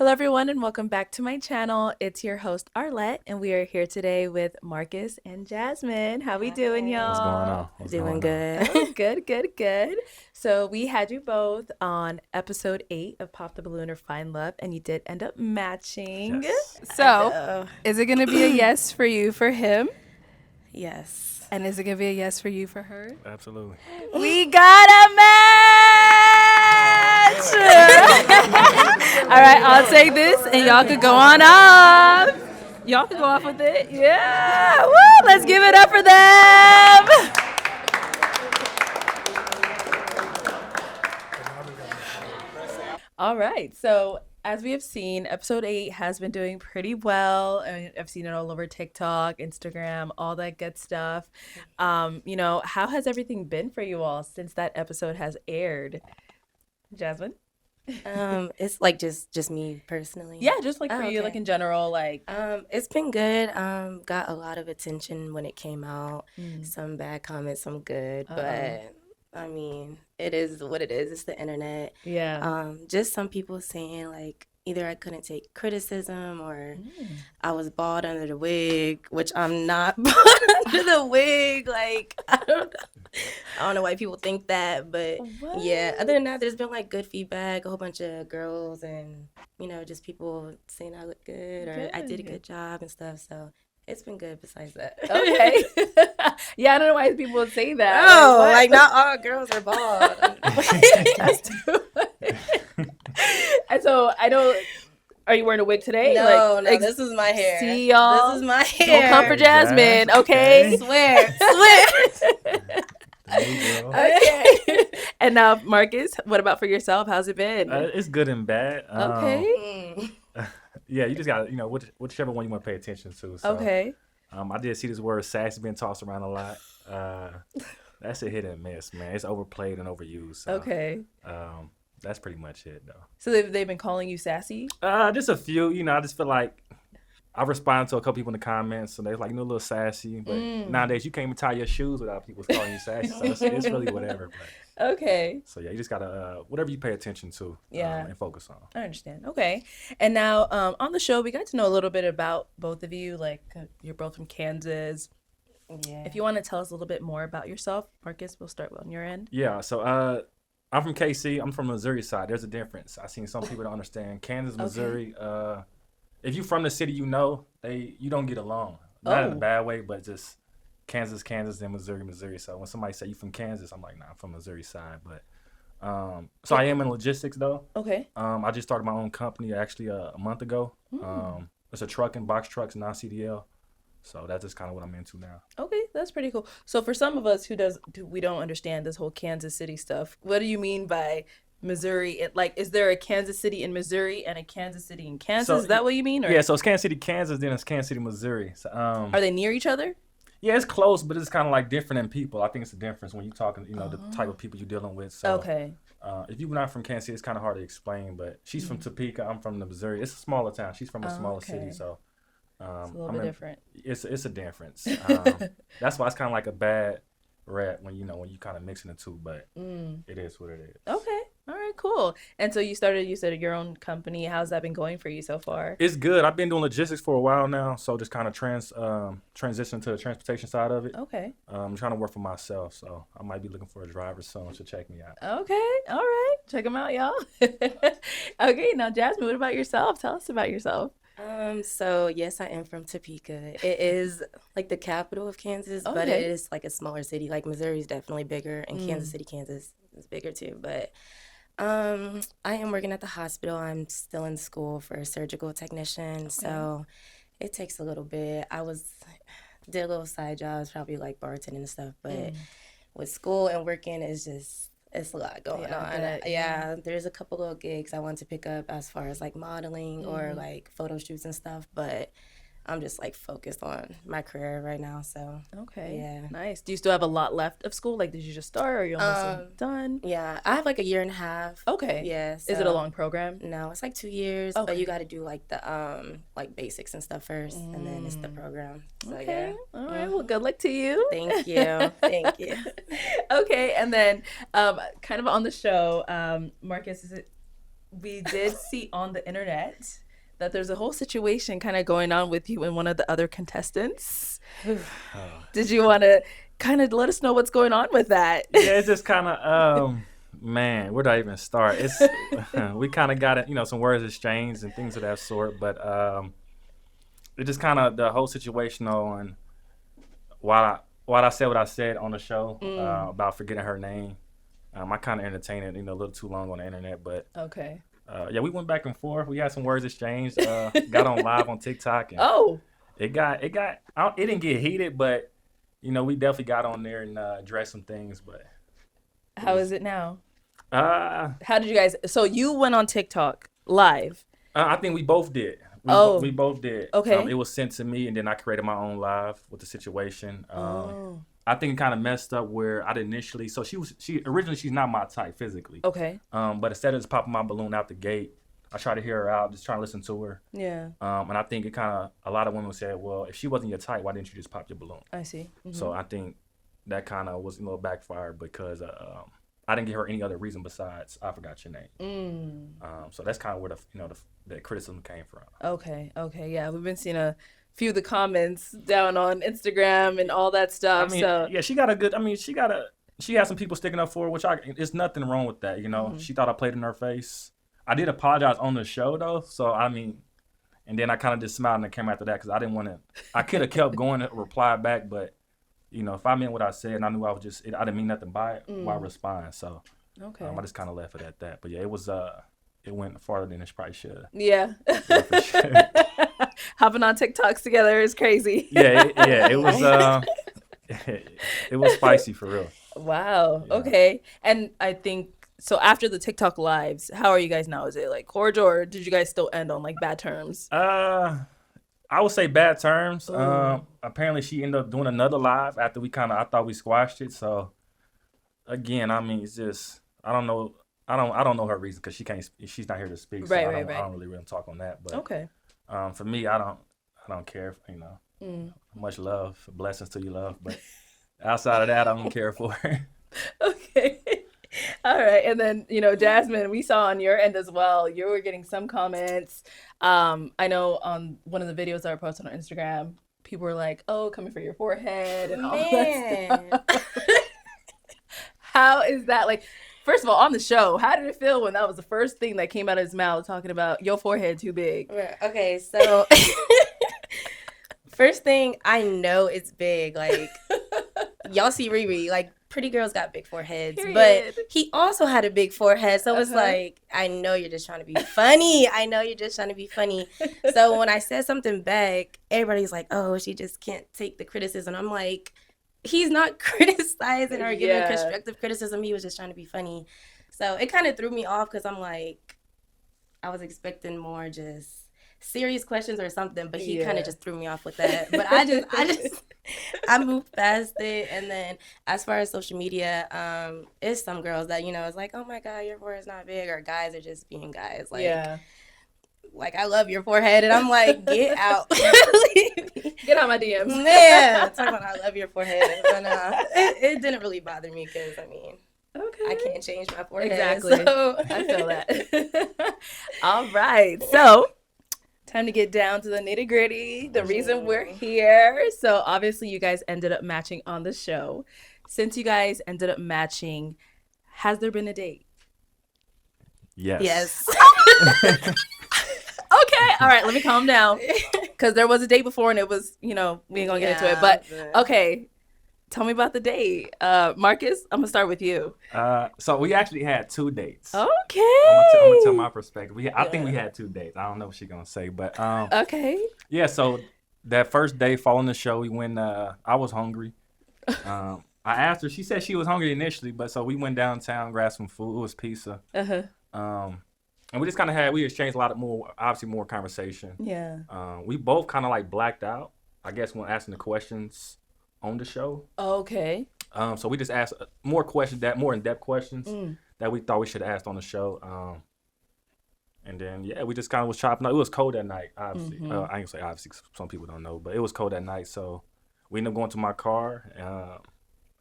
Hello, everyone, and welcome back to my channel. It's your host, Arlette, and we are here today with Marcus and Jasmine. How we doing, What's going y'all? on? What's Doing going on? good. Oh, good, good, good. So we had you both on episode 8 of Pop the Balloon or Find Love, and you did end up matching. Yes. So, is it going to be a yes for you for him? Yes. And is it going to be a yes for you for her? Absolutely. We got a match! All right, I'll take this, and y'all could go on off. Y'all can go off with it. Yeah! Woo! Let's give it up for them! All right, so as we have seen, episode 8 has been doing pretty well. I've seen it all over TikTok, Instagram, all that good stuff. How has everything been for you all since that episode has aired? Jasmine? It's like just me personally. Yeah, just like for you, okay. like in general, like. It's been good. Got a lot of attention when it came out. Some bad comments, some good, but I mean, it is what it is. It's the internet. Yeah. Just some people saying like either I couldn't take criticism or I was bald under the wig, which I'm not bald under the wig. Like I don't know why people think that, but yeah. Other than that, there's been like good feedback, a whole bunch of girls and just people saying I look good or I did a good job and stuff. So it's been good besides that. Okay. Yeah, I don't know why people would say that. No, like not all girls are bald. That's true. And so I know. Are you wearing a wig today? No, this is my hair. See y'all. This is my hair. Don't come for Jasmine, okay? Swear. There you go. Okay. And now, Marcus, what about for yourself? How's it been? It's good and bad. Okay. Yeah, you just got to, whichever one you want to pay attention to. So, Okay. I did see this word sassy being tossed around a lot. That's a hit and miss, man. It's overplayed and overused. So, Okay. That's pretty much it, though. So they've been calling you sassy? Just a few. I just feel like I responded to a couple people in the comments, and they're like, a little sassy. But nowadays, you can't even tie your shoes without people calling you sassy. So it's really whatever. But, Okay. so yeah, you just gotta whatever you pay attention to, and focus on. I understand. Okay. And now on the show, we got to know a little bit about both of you. Like you're both from Kansas. Yeah. If you want to tell us a little bit more about yourself, Marcus, we'll start on your end. Yeah. So I'm from KC. I'm from Missouri side. There's a difference. I've seen some people don't understand Kansas, Missouri. If you're from the city, you don't get along. Not in a bad way, but just Kansas, and Missouri. So when somebody say you from Kansas, I'm like, nah, I'm from Missouri side. But so I am in logistics though. Okay. I just started my own company actually a month ago. It's a trucking, box trucks, non-CDL. So that's just kind of what I'm into now. Okay, that's pretty cool. So for some of us we don't understand this whole Kansas City stuff. What do you mean by Missouri? Is there a Kansas City in Missouri and a Kansas City in Kansas? So, is that what you mean? Or? Yeah, so it's Kansas City, Kansas, then it's Kansas City, Missouri. So, are they near each other? Yeah, it's close, but it's kind of like different in people. I think it's a difference when you're talking, the type of people you're dealing with. So, okay. If you're not from Kansas City, it's kind of hard to explain. But she's from Topeka. I'm from the Missouri. It's a smaller town. She's from a smaller city, so it's a little bit different. It's a difference. That's why it's kind of like a bad rap when you kind of mixing the two. But it is what it is. Okay. All right, cool. And so you said your own company. How's that been going for you so far? It's good. I've been doing logistics for a while now, so just kind of transition to the transportation side of it. Okay. I'm trying to work for myself, so I might be looking for a driver soon, so check me out. Okay. All right. Check them out, y'all. Okay. Now, Jasmine, what about yourself? Tell us about yourself. So yes, I am from Topeka. It is like the capital of Kansas, but it is like a smaller city. Like Missouri is definitely bigger, and Kansas City, Kansas is bigger too. But I am working at the hospital. I'm still in school for a surgical technician, so it takes a little bit. Did a little side jobs, probably like bartending and stuff, but with school and working it's a lot going on. Yeah, there's a couple little gigs I want to pick up as far as like modeling or like photo shoots and stuff, but I'm just like focused on my career right now. So okay, yeah, nice. Do you still have a lot left of school? Like, did you just start, or are you almost done? Yeah, I have like a year and a half. Okay. Yeah. So, is it a long program? No, it's like 2 years, but you got to do like the like basics and stuff first, and then it's the program. So Okay. yeah. All right. Well, good luck to you. Thank you. Thank you. Okay, and then kind of on the show, Marcus, we did see on the internet that there's a whole situation kind of going on with you and one of the other contestants. Did you want to kind of let us know what's going on with that? Yeah, it's just kind of man, where do I even start? It's we kind of got it, some words exchanged and things of that sort, but it just kind of the whole situation on why I said what I said on the show about forgetting her name. I kind of entertained it, a little too long on the internet, but okay. Yeah, we went back and forth. We had some words exchanged. Got on live on TikTok, and it didn't get heated, but we definitely got on there and addressed some things. But how is it now? How did you guys? So you went on TikTok live. I think we both did. We both did. Okay. It was sent to me, and then I created my own live with the situation. I think it kind of messed up where I'd initially. So originally she's not my type physically. Okay. But instead of just popping my balloon out the gate, I tried to hear her out, just trying to listen to her. Yeah. And I think it kind of a lot of women said, well, if she wasn't your type, why didn't you just pop your balloon? I see. Mm-hmm. So I think that kind of was a little backfired because I didn't give her any other reason besides I forgot your name. So that's kind of where the criticism came from. Okay. Yeah, we've been seeing a few of the comments down on Instagram and all that stuff. Yeah, she got a good. She had some people sticking up for her, which there's nothing wrong with that. Mm-hmm. She thought I played in her face. I did apologize on the show though, so and then I kind of just smiled and it came after that because I didn't want to. I could have kept going and replied back, but if I meant what I said and I knew I didn't mean nothing by it, why respond? So okay, I just kind of left it at that. But yeah, it went farther than it probably should. Yeah. For sure. Hopping on TikToks together is crazy. It was it was spicy for real. Wow. Yeah. Okay. And I think so after the TikTok lives, how are you guys now? Is it like cordial or did you guys still end on like bad terms? I would say bad terms. Apparently she ended up doing another live after I thought we squashed it. So again, it's just I don't know her reason because she's not here to speak. So right. I don't really talk on that. But okay. For me, I don't care. Much love, blessings to you, love. But outside of that, I don't care for her. Okay. All right. And then, Jasmine, we saw on your end as well, you were getting some comments. I know on one of the videos that I posted on Instagram, people were like, oh, coming for your forehead and all that stuff. How is that? Like, first of all, on the show, how did it feel when that was the first thing that came out of his mouth talking about your forehead too big? Okay, so first thing, I know it's big. Like, y'all see Riri, like, pretty girls got big foreheads. Period. But he also had a big forehead. So it's like, I know you're just trying to be funny. So when I said something back, everybody's like, oh, she just can't take the criticism. I'm like, he's not criticizing or giving constructive criticism. He was just trying to be funny. So it kind of threw me off because I'm like, I was expecting more just serious questions or something, but he kind of just threw me off with that. But I moved past it. And then as far as social media, it's some girls that, it's like, oh my God, your forehead's not big, or guys are just being guys. Like, I love your forehead. And I'm like, get out. Get out my DMs. Yeah. Talking about I love your forehead. But it didn't really bother me because, okay, I can't change my forehead. Exactly. So. I feel that. All right. So, time to get down to the nitty gritty. The reason we're here. So, obviously, you guys ended up matching on the show. Since you guys ended up matching, has there been a date? Yes. Okay. All right. Let me calm down. Because there was a date before and it was, we ain't going to get into it. But, okay. Tell me about the date. Marcus, I'm going to start with you. So we actually had 2 dates. Okay. I'm going to tell my perspective. I think we had 2 dates. I don't know what she's going to say. But okay. Yeah, so that first day following the show, we went, I was hungry. I asked her. She said she was hungry initially, but so we went downtown, grabbed some food. It was pizza. And we just kind of we exchanged a lot of more conversation. Yeah. We both kind of like blacked out, I guess, when asking the questions on the show. Okay. So we just asked more in-depth questions that we thought we should have asked on the show. And then, we just kind of was chopping up. It was cold that night, obviously. I ain't gonna say obviously, some people don't know, but it was cold that night. So we ended up going to my car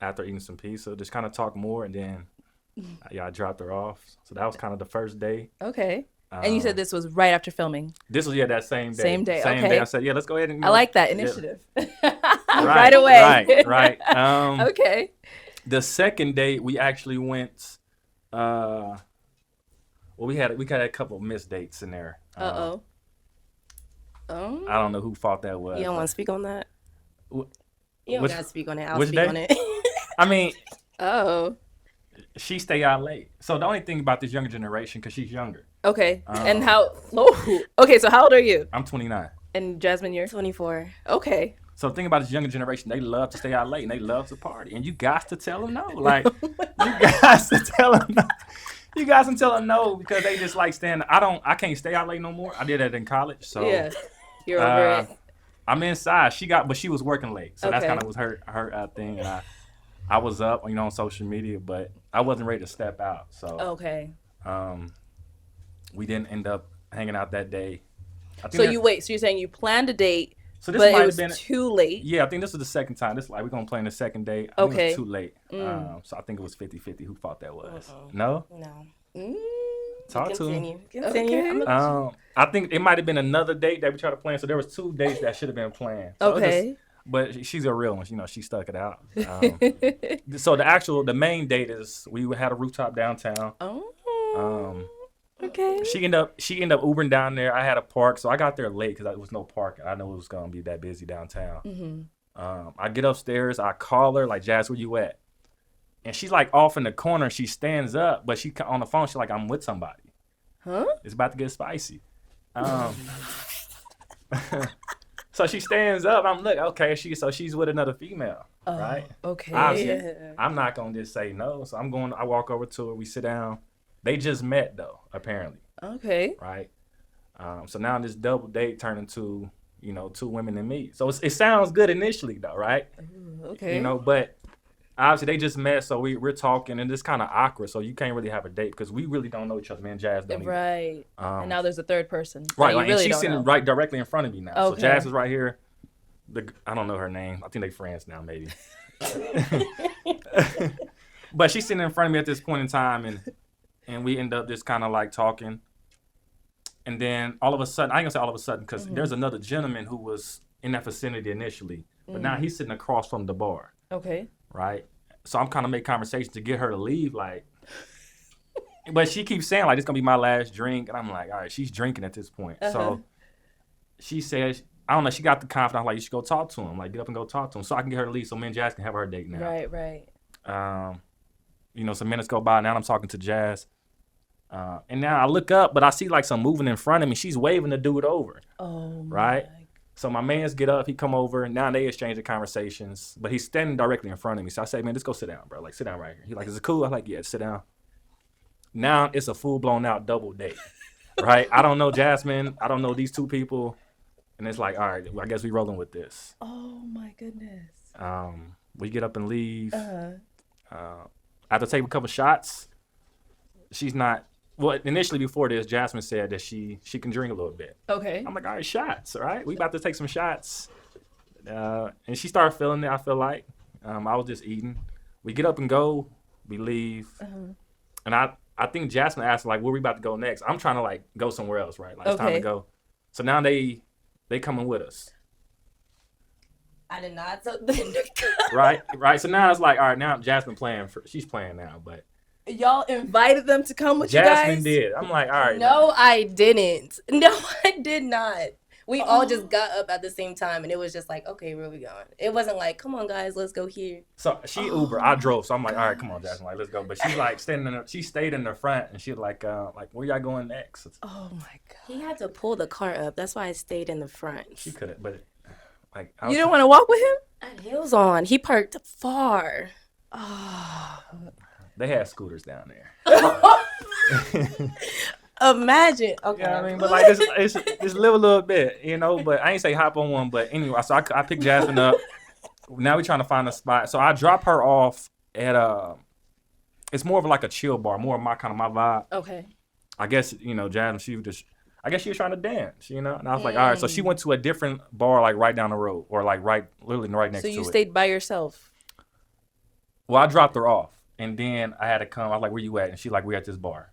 after eating some pizza, just kind of talk more. And then Yeah, I dropped her off. So that was kind of the first day. Okay. And you said this was right after filming. This was that same day. Same day. Same okay. day. I said, yeah, let's go ahead and. I like that yeah. initiative. Right away. Right. Okay. The second date we actually went. Well, we had a couple of missed dates in there. Oh. I don't know who fault that was. You don't want to speak on that? You don't got to speak on it. I'll which speak day? on it. I mean, she stay out late. So the only thing about this younger generation, because she's younger. Okay. And how? Okay, so how old are you? I'm 29. And Jasmine, you're 24. Okay. So the thing about this younger generation, they love to stay out late and they love to party, and you got to tell them no. Like you got to tell them no. You guys can tell them no because they just like staying. I can't stay out late no more. I did that in college, so yeah, you're over it. I'm inside. But she was working late, so that's Okay. kind of was her thing. And I was up, on social media, but I wasn't ready to step out. So Okay. We didn't end up hanging out that day. So you're saying you planned a date, so this but might it was have been too late. Yeah, I think this was the second time. This we're gonna play on the second day. I think it Okay. was too late. So I think it was 50-50 who thought that was. Uh-oh. No? No. Talk to him. Continue. Okay. I think it might have been another date that we tried to plan. So there was 2 dates that should have been planned. So Okay. but she's a real one. She stuck it out. So the main date is we had a rooftop downtown. Oh. Okay. She ended up Ubering down there. I had a park, so I got there late because there was no parking. I know it was gonna be that busy downtown. Mm-hmm. I get upstairs. I call her like, Jazz, where you at? And she's like off in the corner. She stands up, but she on the phone. She's like, I'm with somebody. Huh? It's about to get spicy. So she stands up. I'm like, okay. She's with another female, right? Okay. Obviously, I'm not gonna just say no. So I walk over to her. We sit down. They just met though, apparently. Okay. Right. So now this double date turned into 2 women and me. So it sounds good initially though, right? Okay. But obviously they just met, so we're talking, and it's kind of awkward. So you can't really have a date because we really don't know each other. Me and Jazz don't. Right. And now there's a third person. Right. Like, And she's sitting right directly in front of me now. Okay. So Jazz is right here. I don't know her name. I think they friends now, maybe. But she's sitting in front of me at this point in time, and we end up just kind of like talking. And then all of a sudden, I ain't gonna say all of a sudden because there's another gentleman who was in that vicinity initially, but now he's sitting across from the bar. Okay. Right. So I'm kind of making conversation to get her to leave, like, but she keeps saying like, it's gonna be my last drink. And I'm like, all right, she's drinking at this point. So she says, I don't know, she got the confidence, like, you should go talk to him, like, get up and go talk to him so I can get her to leave so me and Jazz can have our date now. Right. Some minutes go by. Now I'm talking to Jazz. And now I look up, but I see like some moving in front of me. She's waving the dude over. Oh, right? So my mans get up, he come over, and now they exchange the conversations, but he's standing directly in front of me. So I say, man, just go sit down, bro. Like, sit down right here. He's like, is it cool? I'm like, yeah, sit down. Now it's a full-blown out double date, right? I don't know Jasmine. I don't know these 2 people. And it's like, all right, I guess we rolling with this. Oh, my goodness. We get up and leave. After taking a couple shots, she's not. Well, initially before this, Jasmine said that she can drink a little bit. Okay. I'm like, all right, shots, all right? We about to take some shots. And she started feeling it, I feel like. I was just eating. We get up and go. We leave. And I think Jasmine asked, like, where we about to go next? I'm trying to, like, go somewhere else, right? Like, it's time to go. So now they coming with us. I did not. Right. So now it's like, all right, now Jasmine she's playing now, but. Y'all invited them to come with you guys? Jasmine did. I'm like, all right. No, I didn't. No, I did not. We all just got up at the same time, and it was just like, okay, where are we going? It wasn't like, come on, guys, let's go here. So she Uber, I drove. So I'm like, all right, come on, Jasmine, like, let's go. But she's like she stayed in the front, and she was like, where y'all going next? Oh my God. He had to pull the car up. That's why I stayed in the front. She could have, but like, You didn't want to walk with him? I had heels on. He parked far. Oh. They had scooters down there. Imagine. Okay. Yeah, I mean, but like, just live a little bit, But I ain't say hop on one, but anyway. So I picked Jasmine up. Now we trying to find a spot. So I drop her off at it's more of like a chill bar, more of my vibe. Okay. I guess Jasmine, I guess she was trying to dance, And I was like, all right. So she went to a different bar, like right down the road, or like literally right next to it. So you stayed by yourself? Well, I dropped her off. And then I had to come. I was like, "Where you at?" And she like, "We at this bar."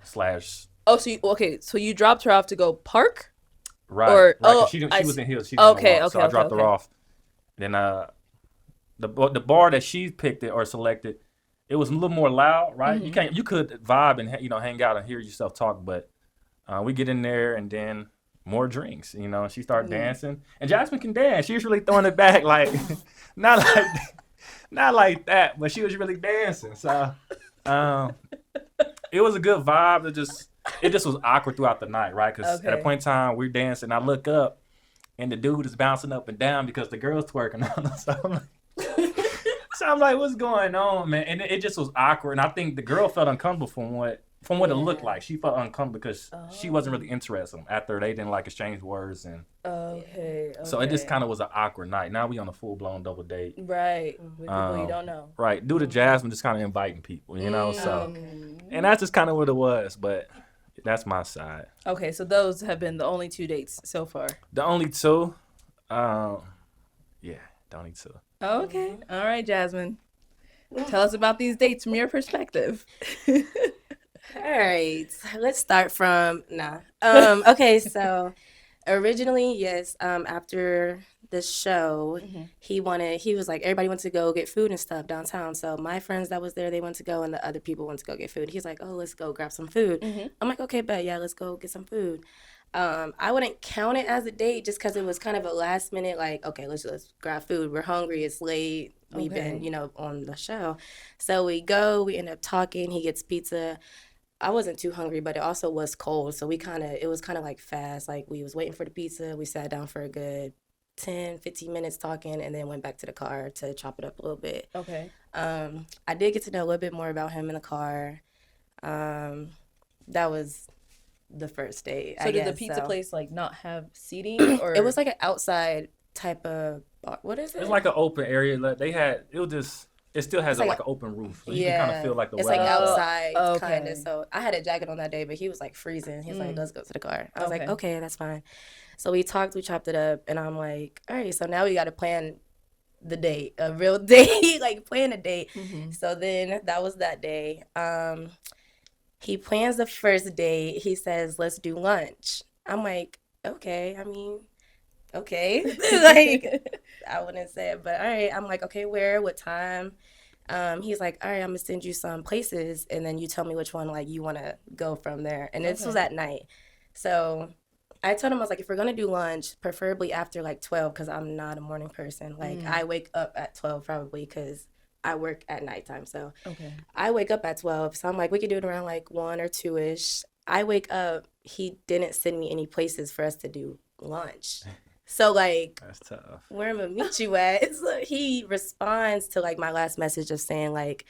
Slash. Oh, so you dropped her off to go park, Right, or right. Cause she was in heels. She didn't want to okay, walk, so okay, I okay, dropped her okay. off. Then the bar that she picked it or selected, it was a little more loud. Right, you could vibe and hang out and hear yourself talk, but we get in there and then more drinks. She started dancing, and Jasmine can dance. She was really throwing it back, like not like not like that, but she was really dancing. So it was a good vibe. It just was awkward throughout the night, right? Because at a point in time we're dancing, I look up, and the dude is bouncing up and down because the girl's twerking on us. So I'm like, what's going on, man? And it just was awkward. And I think the girl felt uncomfortable from what it looked like. She felt uncomfortable because she wasn't really interested in them. After they didn't like exchange words and Okay. so it just kind of was an awkward night. Now we on a full blown double date. Right. With people you don't know. Right. Due to Jasmine just kind of inviting people, so and that's just kind of what it was, but that's my side. Okay, so those have been the only 2 dates so far. The only two, yeah, the only two. Okay. All right, Jasmine. Tell us about these dates from your perspective. All right, let's start from okay, so originally, yes, after the show, he was like, everybody went to go get food and stuff downtown. So my friends that was there, they went to go, and the other people went to go get food. He's like, oh, let's go grab some food. I'm like, okay, bet, yeah, let's go get some food. I wouldn't count it as a date just because it was kind of a last minute, like, okay, let's grab food. We're hungry. It's late. We've been, on the show. So we end up talking. He gets pizza. I wasn't too hungry, but it also was cold. So it was kind of like fast. Like we was waiting for the pizza. We sat down for a good 10, 15 minutes talking and then went back to the car to chop it up a little bit. Okay. I did get to know a little bit more about him in the car. That was the first date. So did the pizza place like not have seating, or it was like an outside type of bar. What is it? It's like an open area. Like it still has like an open roof. So you can kind of feel like the it's weather. like outside okay. kind of. So I had a jacket on that day, but he was like freezing. He's like, let's go to the car. I was like, okay, that's fine. So we talked, we chopped it up, and I'm like, all right, so now we got to plan the date, a real date, like plan a date. So then that was that day. He plans the first date. He says, let's do lunch. I'm like, okay, okay. Like, I wouldn't say it, but all right. I'm like, okay, where, what time? He's like, all right, I'm going to send you some places, and then you tell me which one, like, you want to go from there. And this was at night. So I told him, I was like, if we're going to do lunch, preferably after, like, 12, because I'm not a morning person. Like, I wake up at 12 probably because I work at nighttime. So I wake up at 12. So I'm like, we could do it around, like, 1 or 2-ish. I wake up. He didn't send me any places for us to do lunch. So, like, that's tough. Where am I gonna meet you at? So he responds to, like, my last message of saying, like,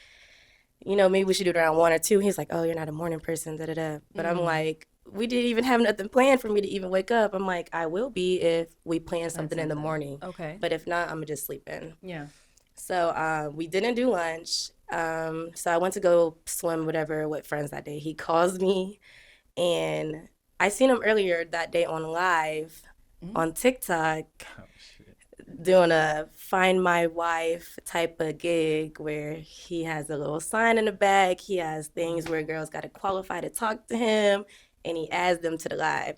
maybe we should do it around 1 or 2. He's like, oh, you're not a morning person, da-da-da. But I'm like, we didn't even have nothing planned for me to even wake up. I'm like, I will be if we plan something in the morning. Okay. But if not, I'm gonna just sleep in. Yeah. So we didn't do lunch. So I went to go swim, whatever, with friends that day. He calls me, and I seen him earlier that day on live on TikTok doing a Find My Wife type of gig where he has a little sign in the back. He has things where girls got to qualify to talk to him, and he adds them to the live.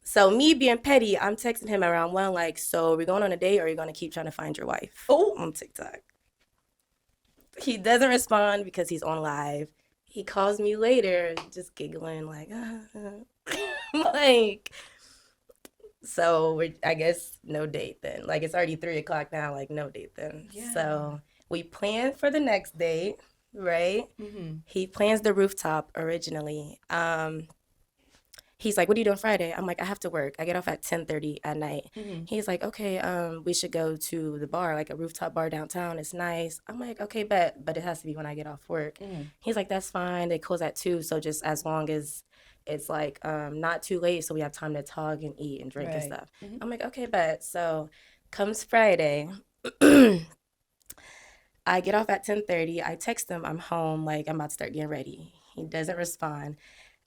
So me being petty, I'm texting him around 1, like, so are we going on a date or are you going to keep trying to find your wife on TikTok? He doesn't respond because he's on live. He calls me later, just giggling, like, like, so I guess no date then. Like, it's already 3 o'clock now, like, no date then. Yeah. So we planned for the next date, right? He plans the rooftop originally. He's like, what are you doing Friday? I'm like, I have to work. I get off at 10:30 at night. He's like, okay, we should go to the bar, like a rooftop bar downtown. It's nice. I'm like, okay, but it has to be when I get off work. He's like, that's fine. They close at 2, so just as long as it's like not too late, so we have time to talk and eat and drink and stuff. I'm like, okay, but so comes Friday. I get off at 10:30. I text him, I'm home, like I'm about to start getting ready. He doesn't respond.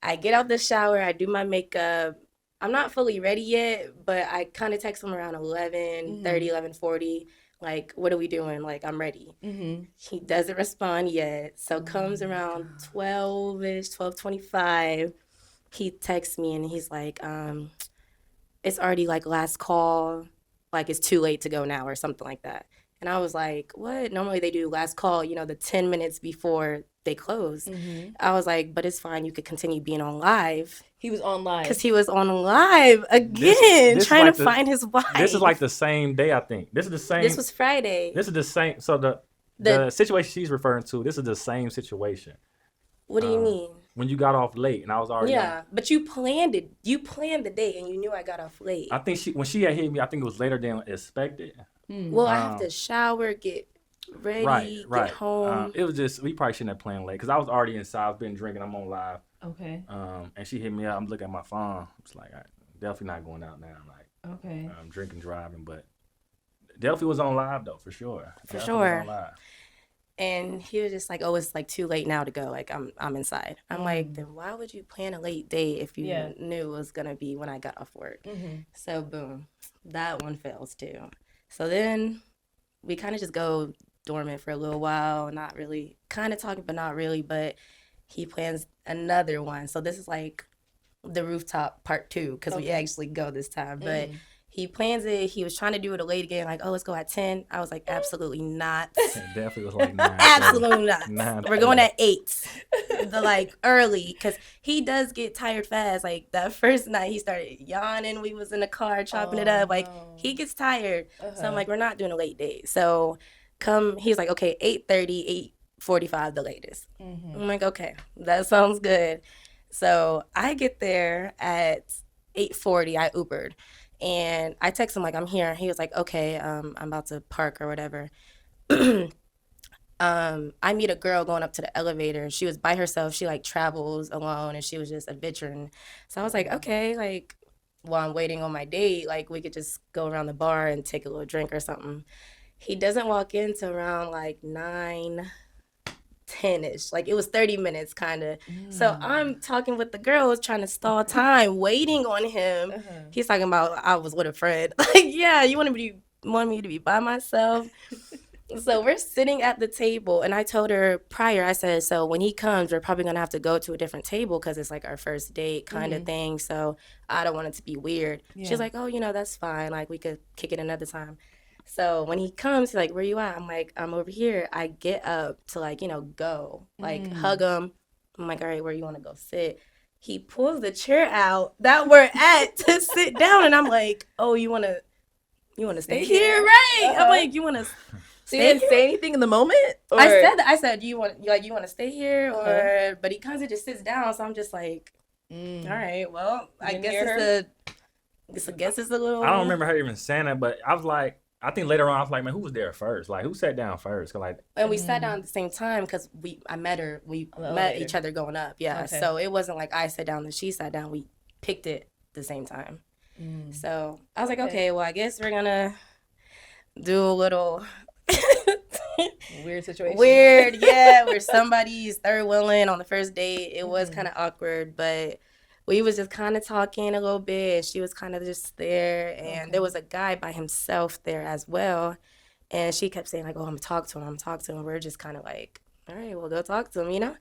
I get out the shower, I do my makeup. I'm not fully ready yet, but I kind of text him around 11:30, 11:40. Like, what are we doing? Like, I'm ready. He doesn't respond yet. So comes around 12-ish, 12:25. He texts me and he's like, it's already like last call. Like, it's too late to go now or something like that. And I was like, what? Normally they do last call, the 10 minutes before they close. I was like, but it's fine. You could continue being on live. He was on live. Because he was on live again, this trying like to find his wife. This is like the same day, I think. This is the same. This was Friday. This is the same. So the situation she's referring to, this is the same situation. What do you mean? When you got off late and I was already but you planned it. You planned the date and you knew I got off late. I think when she had hit me, I think it was later than expected. Well, I have to shower, get ready, get home. It was just, we probably shouldn't have planned late because I was already inside. I've been drinking. I'm on live. Okay. And she hit me up. I'm looking at my phone. It's like, I'm definitely not going out now. Like, okay. I'm drinking, driving, but definitely was on live though, for sure. For sure. And he was just like, oh, it's like too late now to go. Like, I'm inside. I'm like, then why would you plan a late date if you knew it was going to be when I got off work? So, boom, that one fails too. So then we kind of just go dormant for a little while, not really, kind of talking, but not really. But he plans another one. So this is like the rooftop part 2 because we actually go this time. But he plans it. He was trying to do it late again, like, oh, let's go at 10. I was like, absolutely not. It definitely was like 9. Absolutely not. We're going at 8. Like early, because he does get tired fast. Like that first night, he started yawning. We was in the car chopping it up. Like he gets tired. So I'm like, we're not doing a late date. So he's like, okay, 8:30, 8:45 the latest. I'm like, okay, that sounds good. So I get there at 8:40. I Ubered. And I text him like, I'm here. He was like, okay, I'm about to park or whatever. I meet a girl going up to the elevator. She was by herself. She like travels alone and she was just a veteran. So I was like, okay, like while I'm waiting on my date, like we could just go around the bar and take a little drink or something. He doesn't walk in till around like 9:10-ish. Like it was 30 minutes kind of. So I'm talking with the girls trying to stall time, waiting on him. He's talking about I was with a friend. Like, yeah, you want me to be by myself? So we're sitting at the table, and I told her prior, I said, so when he comes, we're probably going to have to go to a different table because it's like our first date kind of thing. So I don't want it to be weird. She's like, oh, that's fine. Like we could kick it another time. So when he comes, he's like, where you at? I'm like, I'm over here. I get up to like, go, like hug him. I'm like, all right, where you want to go sit? He pulls the chair out that we're at to sit down. And I'm like, oh, you want to stay here? Right. I'm like, you want to So you didn't say anything in the moment? Or? I said, you want to stay here? Or, but he comes and just sits down. So I'm just like, all right, well, I guess it's a little. I don't remember her even saying that, but I was like, I think later on I was like, man, who was there first? Like, who sat down first? Cause like, and we sat down at the same time because I met her. We met each other going up. Yeah. Okay. So it wasn't like I sat down and she sat down. We picked it at the same time. So I was like, okay, well, I guess we're gonna do a little weird situation. Where somebody's third wheeling on the first date. It was kind of awkward, but we was just kind of talking a little bit. She was kind of just there, and there was a guy by himself there as well. And she kept saying like, "Oh, I'm gonna talk to him." We're just kind of like, "All right, well, go talk to him,"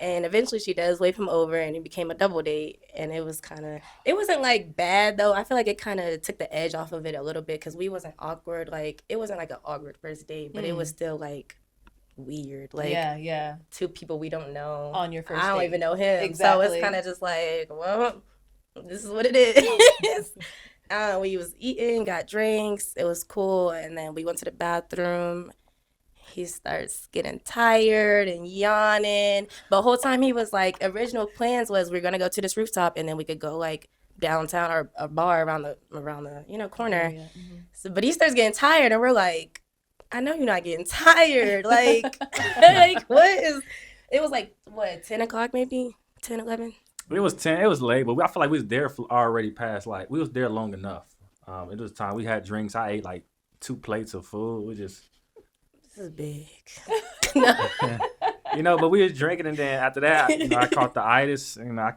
And eventually, she does wave him over, and it became a double date. And it wasn't like bad though. I feel like it kind of took the edge off of it a little bit because we wasn't awkward. Like it wasn't like an awkward first date, but it was still like weird. Like two people we don't know on your first. I don't date. even know him, exactly. So it's kind of just like, well, this is what it is. We was eating, got drinks. It was cool, and then we went to the bathroom. He starts getting tired and yawning. But the whole time he was like, original plans was we're gonna go to this rooftop and then we could go like downtown or a bar around the corner. So, but he starts getting tired and we're like, I know you're not getting tired. Like, like what is? It was like what 10 o'clock maybe 10, 11. It was 10. It was late, but I feel like we was there already past. Like we was there long enough. It was time. We had drinks. I ate like 2 plates of food. We just. This is big. But we was drinking, and then after that, I caught the itis. I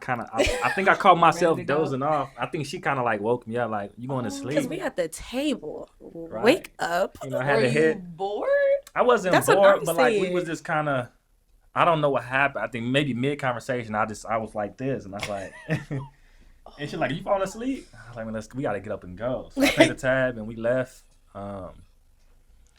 think I caught myself dozing off. I think she kind of like woke me up, like, you going to sleep? Because we at the table. Right? Wake up. You know, I had Were to you hit. bored? I wasn't That's what bored, I'm but like we was saying. just kind of. I don't know what happened. I think maybe mid conversation, I was like this, and I was like, and she's like, "You falling asleep?" I was like, "Well, we gotta get up and go." So I paid the tab and we left.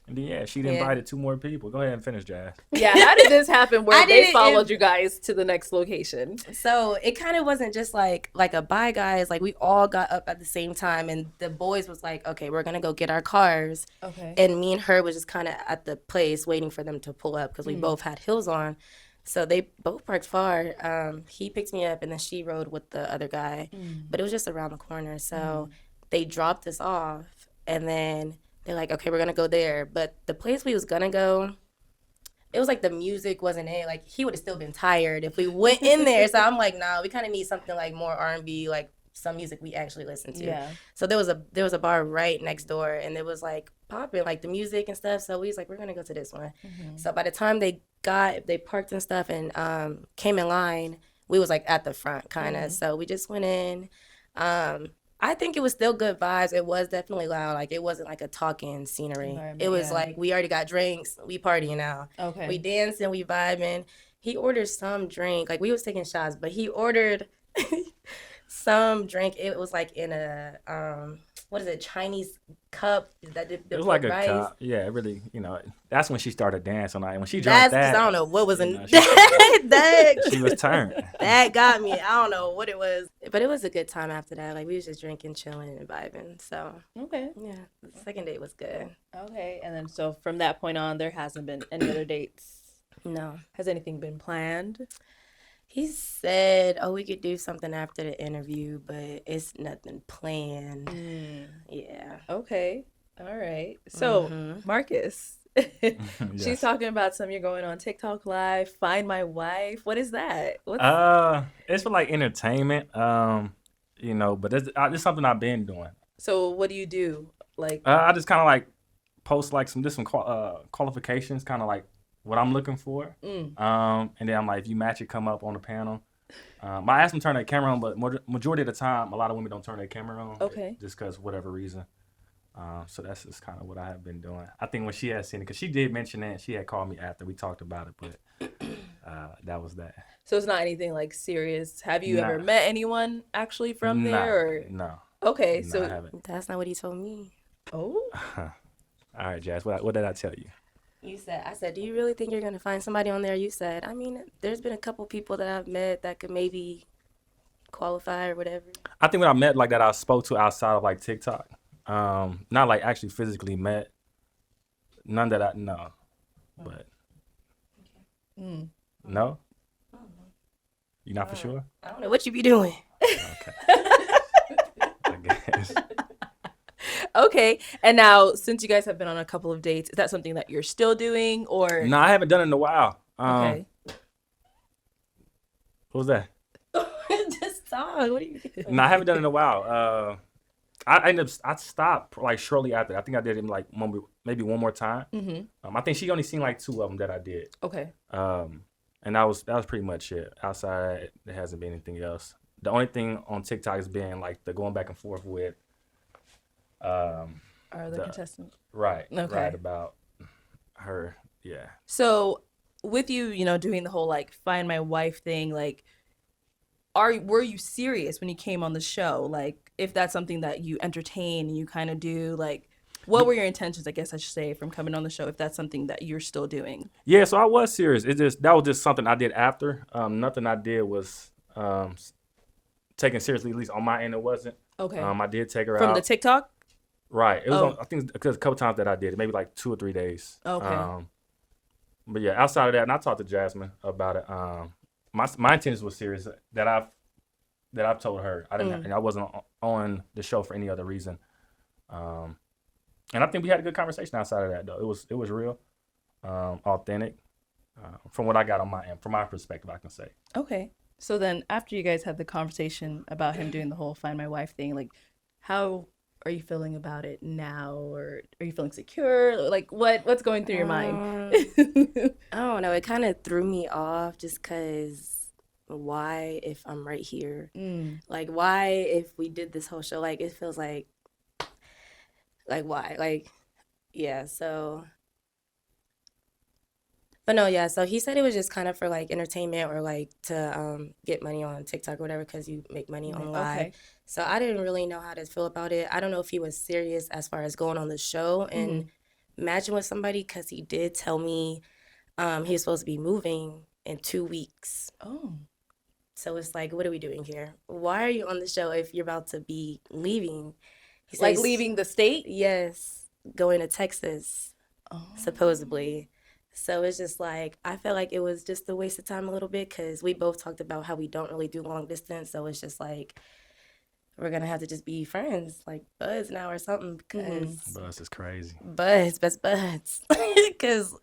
And then yeah, she'd invited 2 more people. Go ahead and finish, Jazz. Yeah, how did this happen where I they didn't followed inv- you guys to the next location? So it kind of wasn't just like a bye guys. Like we all got up at the same time, and the boys was like, okay, we're gonna go get our cars. Okay. And me and her was just kind of at the place waiting for them to pull up because we both had heels on. So they both parked far. He picked me up, and then she rode with the other guy. But it was just around the corner. So they dropped us off, and then they're like, okay, we're gonna go there. But the place we was gonna go, it was like the music wasn't it. Like he would have still been tired if we went in there. So I'm like, nah, we kind of need something like more R&B, like some music we actually listen to. Yeah. So there was a bar right next door, and it was like popping, like the music and stuff. So we was like, we're gonna go to this one. So by the time they parked and stuff and came in line, we was like at the front kind of. So we just went in. I think it was still good vibes. It was definitely loud. Like, it wasn't like a talking scenery. It was like, we already got drinks. We partying now. Okay. We dancing. We vibing. He ordered some drink. Like, we was taking shots, but he ordered some drink. It was like in a, what is it, Chinese cup that did It was like rice. a cup. Yeah, it really, that's when she started dancing. Like, when she drank That's because that. I don't know what was in you know, that. she was turned. That got me. I don't know what it was. But it was a good time after that. Like, we was just drinking, chilling, and vibing. So, Okay. yeah, the second date was good. Okay. And then so from that point on, there hasn't been any other dates. No. Has anything been planned? He said, oh, we could do something after the interview, but it's nothing planned. Yeah. Okay. All right. So, Marcus, Yes. she's talking about something you're going on TikTok Live, Find My Wife. What is that? It's for like entertainment, but it's something I've been doing. So, what do you do? Like, I just kind of like post like some qualifications, kind of like what I'm looking for. And then I'm like, if you match it, come up on the panel. I asked them to turn their camera on, but majority of the time, a lot of women don't turn their camera on. Okay. Just because whatever reason. So that's just kind of what I have been doing. I think when she had seen it, because she did mention it, she had called me after we talked about it, but that was that. so it's not anything like serious. Have you ever met anyone actually from there? Or? No. Okay, No, so I haven't. That's not what he told me. oh, All right, Jazz, what did I tell you? I said, do you really think you're going to find somebody on there? You said, I mean, there's been a couple people that I've met that could maybe qualify or whatever. I think when I met like that, I spoke to outside of like TikTok. Not like actually physically met. None that I know, but no. You not for sure? I don't know what you be doing. Okay. I guess. okay. And now, since you guys have been on a couple of dates, is that something that you're still doing, or No, I haven't done it in a while. okay? What was that? Just talk. What are you doing? No, I haven't done it in a while. I stopped like shortly after. I think I did it like maybe one more time. I think she only seen like 2 of them that I did. Okay. And that was pretty much it. Outside, there hasn't been anything else. The only thing on TikTok has been like the going back and forth with Our other contestant. right. Okay. Right about her. Yeah. So, with you, doing the whole like Find My Wife thing, like, were you serious when you came on the show? Like, if that's something that you entertain and you kind of do, like, what were your intentions, I guess I should say, from coming on the show, if that's something that you're still doing? Yeah, so I was serious. That was just something I did after. Nothing I did was taken seriously, at least on my end it wasn't. Okay. I did take her out. From the TikTok? Right. It was I think because a couple times that I did it, maybe like 2 or 3 days. Okay. But yeah, outside of that, and I talked to Jasmine about it. My intentions was serious that I've told her. I wasn't on the show for any other reason. And I think we had a good conversation outside of that though. It was real, authentic, from what I got on my end, from my perspective, I can say. Okay. So then after you guys had the conversation about him doing the whole Find My Wife thing, like, how are you feeling about it now? Or are you feeling secure? Like, what's going through your mind? I don't know. It kind of threw me off just because why if I'm right here? Like, why if we did this whole show? Like, it feels like, Like, why? Like, yeah, so. But no, yeah, so he said it was just kind of for like entertainment or like to get money on TikTok or whatever because you make money on live. Okay. So I didn't really know how to feel about it. I don't know if he was serious as far as going on the show and matching with somebody because he did tell me he was supposed to be moving in 2 weeks. Oh. So it's like, what are we doing here? Why are you on the show if you're about to be leaving? He Like says, leaving the state? yes, going to Texas, Oh. supposedly. So it's just like, I felt like it was just a waste of time a little bit because we both talked about how we don't really do long distance. So it's just like, we're going to have to just be friends, like buds now or something because Bus is crazy. buds, best buds. Because,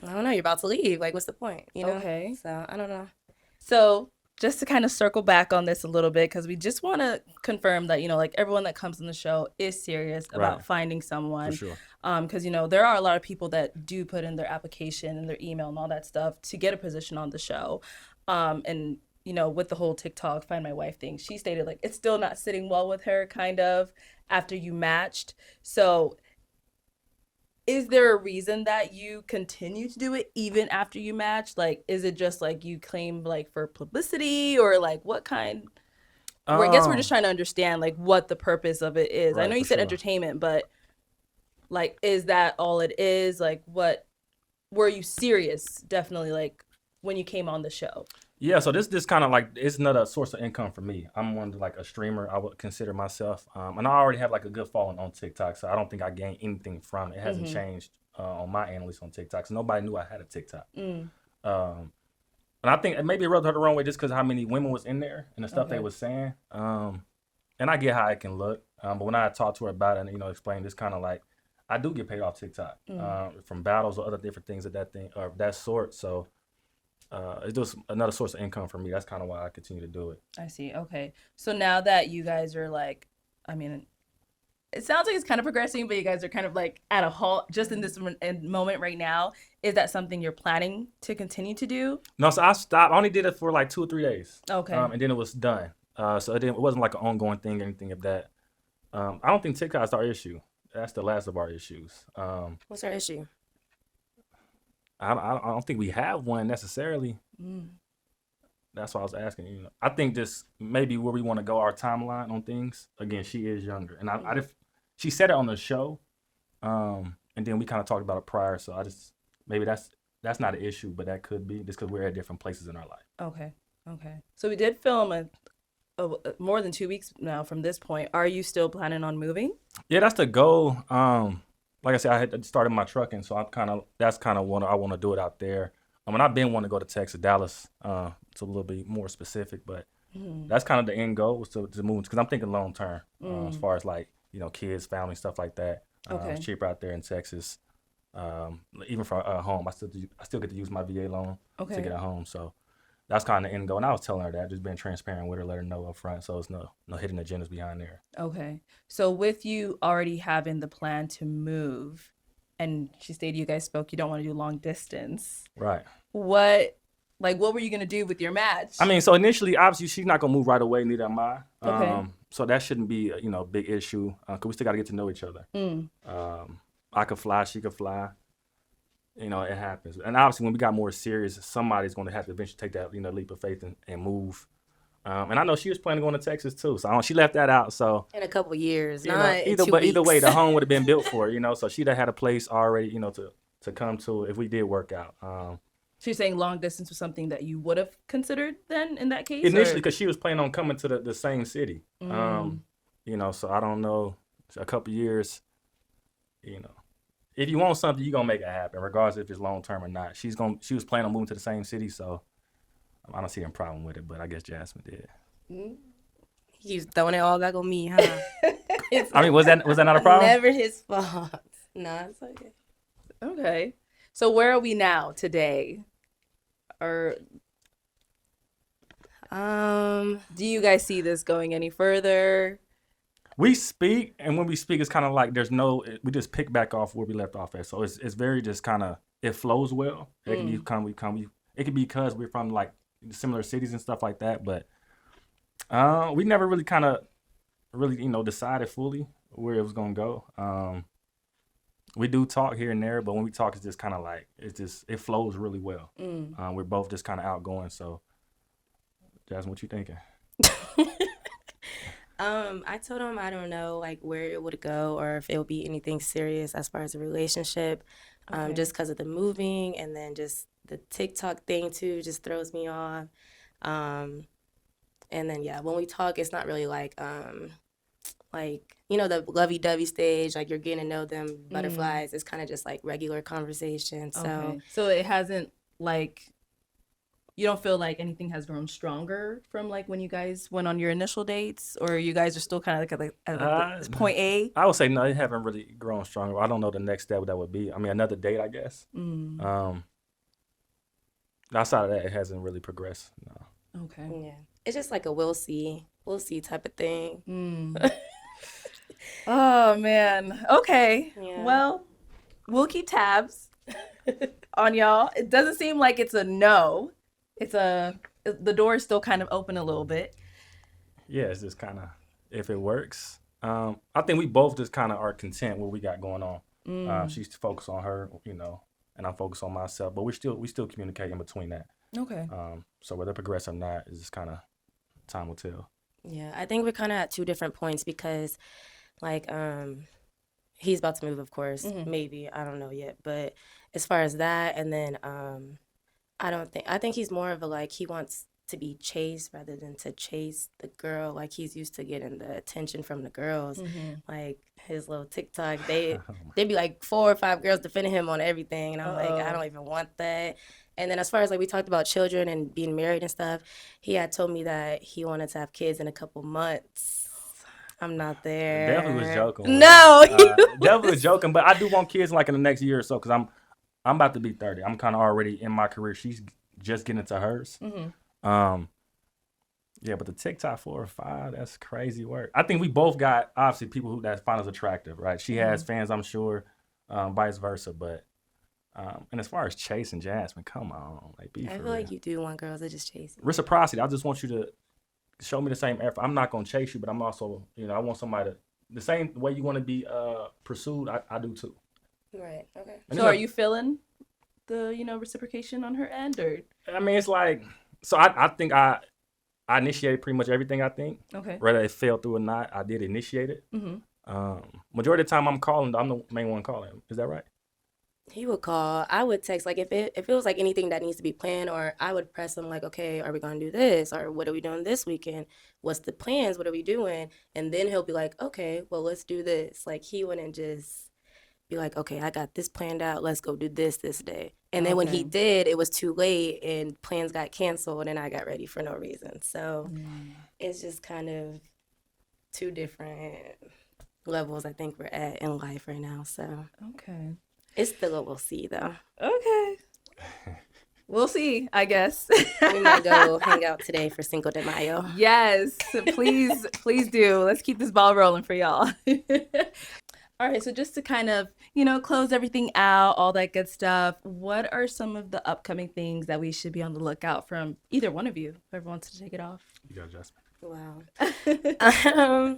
I don't know, you're about to leave. Like, what's the point, you know? Okay. So, I don't know. So just to kind of circle back on this a little bit, because we just want to confirm that, like everyone that comes on the show is serious about finding someone. For sure. Because, there are a lot of people that do put in their application and their email and all that stuff to get a position on the show. And, with the whole TikTok find my wife thing, she stated like it's still not sitting well with her kind of after you matched. So is there a reason that you continue to do it even after you match? Like, is it just like you claim like for publicity or like what kind? I guess we're just trying to understand like what the purpose of it is. I know you said entertainment, but like, is that all it is? Like, what were you serious? Definitely, like when you came on the show. Yeah, so this kind of like it's not a source of income for me. I'm one like a streamer. I would consider myself, and I already have like a good following on TikTok, so I don't think I gained anything from it. It hasn't changed on my end, at least on TikTok. So nobody knew I had a TikTok. And I think it maybe rubbed her the wrong way just because how many women was in there and the stuff they was saying. And I get how it can look, but when I talked to her about it and explained, it's kind of like I do get paid off TikTok from battles or other different things of that sort. So. It's just another source of income for me. That's kind of why I continue to do it. I see. Okay. So now that you guys are like, I mean, it sounds like it's kind of progressing, but you guys are kind of like at a halt just in this moment right now. Is that something you're planning to continue to do? No, so I stopped. I only did it for like 2 or 3 days. Okay. And then it was done. So it wasn't like an ongoing thing or anything of that. I don't think TikTok is our issue. That's the last of our issues. What's our issue? I don't think we have one necessarily. That's why I was asking. I think this maybe where we want to go our timeline on things. Again, she is younger, and she said it on the show, and then we kind of talked about it prior. So maybe that's not an issue, but that could be just because we're at different places in our life. Okay. So we did film more than 2 weeks now from this point. Are you still planning on moving? Yeah, that's the goal. Like I said, I had started my trucking, so that's kind of what I want to do it out there. I mean, I've been wanting to go to Texas, Dallas. It's a little bit more specific, but that's kind of the end goal was to move because I'm thinking long term as far as like kids, family, stuff like that. It's cheaper out there in Texas. Even for home, I still get to use my VA loan to get a home. So that's kind of the end goal. And I was telling her that, just being transparent with her, let her know up front. So it's no hidden agendas behind there. Okay. So with you already having the plan to move, and she stated you guys spoke, you don't want to do long distance. Right. What were you going to do with your match? I mean, so initially, obviously, she's not going to move right away, neither am I. Okay. So that shouldn't be a big issue because we still got to get to know each other. I could fly, she could fly. It happens. And obviously, when we got more serious, somebody's going to have to eventually take that, leap of faith and move. And I know she was planning on going to Texas too. So she left that out. So in a couple years, either way, the home would have been built for her. So she'd have had a place already, to come to if we did work out. So you're saying long distance was something that you would have considered then in that case? Initially, because she was planning on coming to the same city. So I don't know. A couple years, if you want something, you're going to make it happen, regardless if it's long-term or not. She was planning on moving to the same city, so I don't see a problem with it, but I guess Jasmine did. He's throwing it all back on me, huh? I mean, was that not a problem? Never his fault. No, it's okay. Okay. So where are we now today? Or do you guys see this going any further? We speak, and when we speak, it's kind of like we just pick back off where we left off at. So it's very just kind of, it flows well. It can be it could be because we're from like similar cities and stuff like that, but we never really decided fully. where it was gonna go. We do talk here and there, but when we talk, it's just kind of like it flows really well. We're both just kind of outgoing. So, Jasmine, what you thinking? I told him I don't know like where it would go or if it would be anything serious as far as a relationship, just because of the moving and then just the TikTok thing too just throws me off. And then yeah, when we talk, it's not really like the lovey-dovey stage, like you're getting to know them, butterflies. It's kind of just like regular conversation. So it hasn't like. You don't feel like anything has grown stronger from like when you guys went on your initial dates, or you guys are still kind of like at point A? I would say no, it haven't really grown stronger. I don't know the next step that would be. I mean, another date, I guess. Outside of that, it hasn't really progressed. No. Okay. Yeah, it's just like a we'll see type of thing. Oh man. Okay. Yeah. Well, we'll keep tabs on y'all. It doesn't seem like it's a no. The door is still kind of open a little bit. Yeah, it's just kind of if it works. I think we both just kind of are content with what we got going on. She's focused on her, and I'm focused on myself. But we still communicate in between that. Okay. So whether it progress or not is just kind of time will tell. Yeah, I think we're kind of at two different points because, like, he's about to move, of course. Maybe, I don't know yet. But as far as that, and then I think he's more of a like he wants to be chased rather than to chase the girl. Like he's used to getting the attention from the girls. Like his little TikTok, they'd be like 4 or 5 girls defending him on everything, and I'm like, I don't even want that. And then as far as like we talked about children and being married and stuff, he had told me that he wanted to have kids in a couple months. I'm not there. Definitely was joking. No, definitely was joking. But I do want kids like in the next year or so because I'm about to be 30. I'm kind of already in my career. She's just getting into hers. Yeah, but the TikTok 4 or 5, that's crazy work. I think we both got, obviously, people that find us attractive, right? She has fans, I'm sure, vice versa. But, and as far as chasing Jasmine, come on. Like, be for real. I feel like you do want girls that just chase you. Reciprocity. I just want you to show me the same effort. I'm not going to chase you, but I'm also, I want somebody to, the same way you want to be pursued, I do too. Right. Okay. So are you feeling the, reciprocation on her end, or? I mean, it's like, so I think I initiated pretty much everything, I think. Okay. Whether it fell through or not, I did initiate it. Majority of the time I'm calling, I'm the main one calling. Is that right? He would call. I would text, like, if it was, like, anything that needs to be planned, or I would press him, like, okay, are we going to do this? Or what are we doing this weekend? What's the plans? What are we doing? And then he'll be like, okay, well, let's do this. Like, he wouldn't just be like, okay, I got this planned out. Let's go do this day. And then when he did, it was too late and plans got canceled and I got ready for no reason. So it's just kind of two different levels I think we're at in life right now. So okay. It's still a we'll see, though. Okay. We'll see, I guess. We might go hang out today for Cinco de Mayo. Yes, please do. Let's keep this ball rolling for y'all. All right, so just to kind of, close everything out, all that good stuff, what are some of the upcoming things that we should be on the lookout from either one of you? Whoever wants to take it off. You got Jasmine. Wow.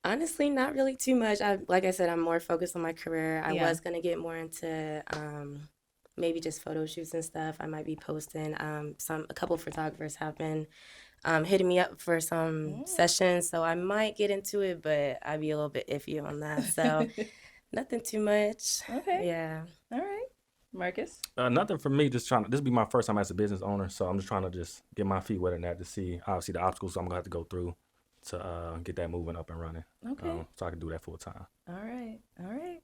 Honestly, not really too much. Like I said, I'm more focused on my career. I was going to get more into maybe just photo shoots and stuff. I might be posting. A couple photographers have been hitting me up for some sessions, so I might get into it, but I'd be a little bit iffy on that. So nothing too much. Okay. Yeah. All right. Marcus? Nothing for me. This will be my first time as a business owner, so I'm just trying to just get my feet wet in that to see, obviously, the obstacles I'm going to have to go through to get that moving up and running. Okay. So I can do that full time. All right.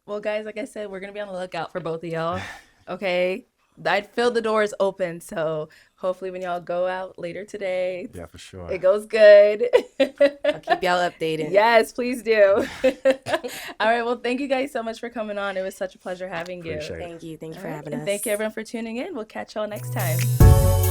Well, guys, like I said, we're going to be on the lookout for both of y'all. Okay. I feel the doors open, so hopefully when y'all go out later today, yeah, for sure, it goes good. I'll keep y'all updated. Yes, please do. All right, well, thank you guys so much for coming on. It was such a pleasure having you. Appreciate it. Thank you for having us. Thank you everyone for tuning in. We'll catch y'all next time.